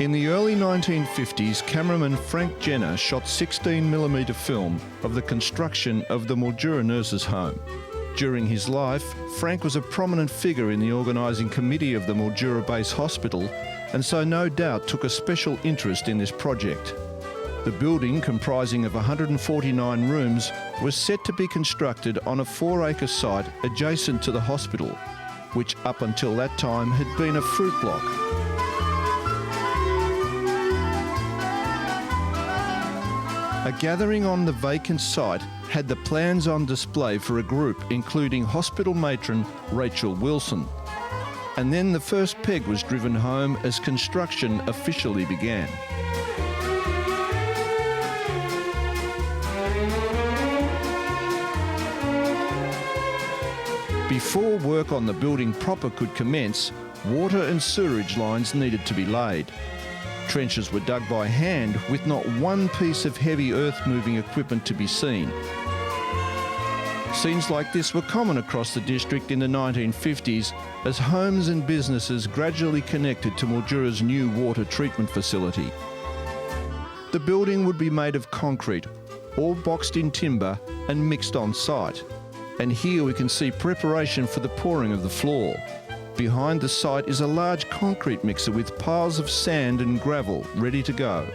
In the early 1950s, cameraman Frank Jenner shot 16mm film of the construction of the Mildura Nurses Home. During his life, Frank was a prominent figure in the organising committee of the Mildura Base Hospital, and so no doubt took a special interest in this project. The building, comprising of 149 rooms, was set to be constructed on a 4-acre site adjacent to the hospital, which up until that time had been a fruit block. A gathering on the vacant site had the plans on display for a group including hospital matron Rachel Wilson. And then the first peg was driven home as construction officially began. Before work on the building proper could commence, water and sewerage lines needed to be laid. Trenches were dug by hand with not one piece of heavy earth-moving equipment to be seen. Scenes like this were common across the district in the 1950s as homes and businesses gradually connected to Mildura's new water treatment facility. The building would be made of concrete, all boxed in timber and mixed on site. And here we can see preparation for the pouring of the floor. Behind the site is a large concrete mixer with piles of sand and gravel ready to go.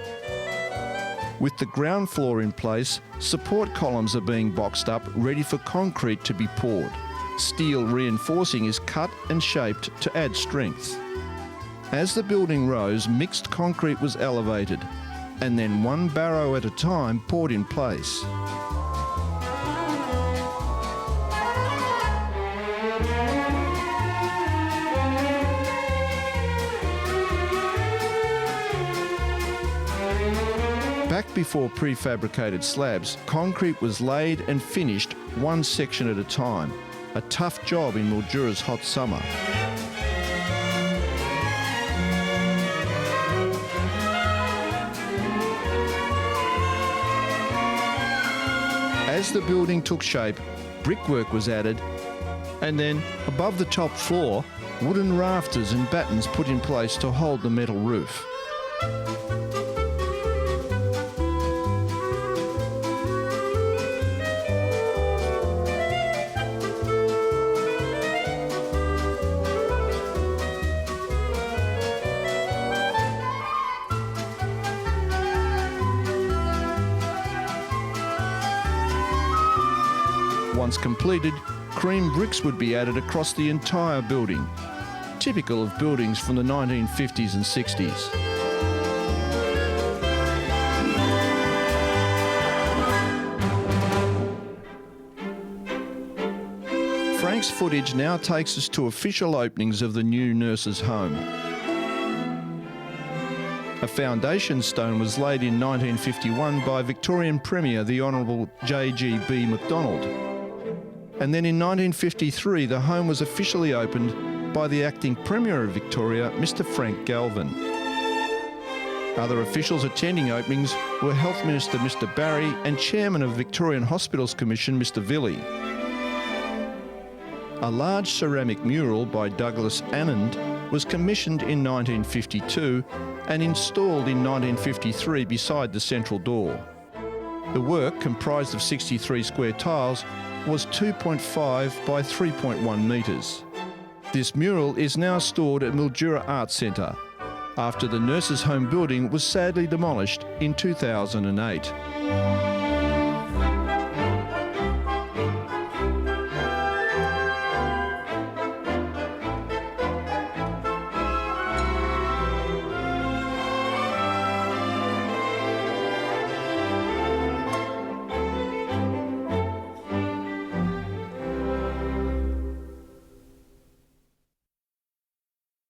With the ground floor in place, support columns are being boxed up, ready for concrete to be poured. Steel reinforcing is cut and shaped to add strength. As the building rose, mixed concrete was elevated, and then one barrow at a time poured in place. Back before prefabricated slabs, concrete was laid and finished one section at a time, a tough job in Mildura's hot summer. As the building took shape, brickwork was added, and then above the top floor, wooden rafters and battens put in place to hold the metal roof. Once completed, cream bricks would be added across the entire building, typical of buildings from the 1950s and 60s. Frank's footage now takes us to official openings of the new nurses' home. A foundation stone was laid in 1951 by Victorian Premier the Honourable J.G.B. MacDonald. And then in 1953, the home was officially opened by the acting Premier of Victoria, Mr. Frank Galvin. Other officials attending openings were Health Minister Mr. Barry and Chairman of Victorian Hospitals Commission, Mr. Villy. A large ceramic mural by Douglas Annand was commissioned in 1952 and installed in 1953 beside the central door. The work, comprised of 63 square tiles, was 2.5 by 3.1 metres. This mural is now stored at Mildura Arts Centre, after the nurses' home building was sadly demolished in 2008.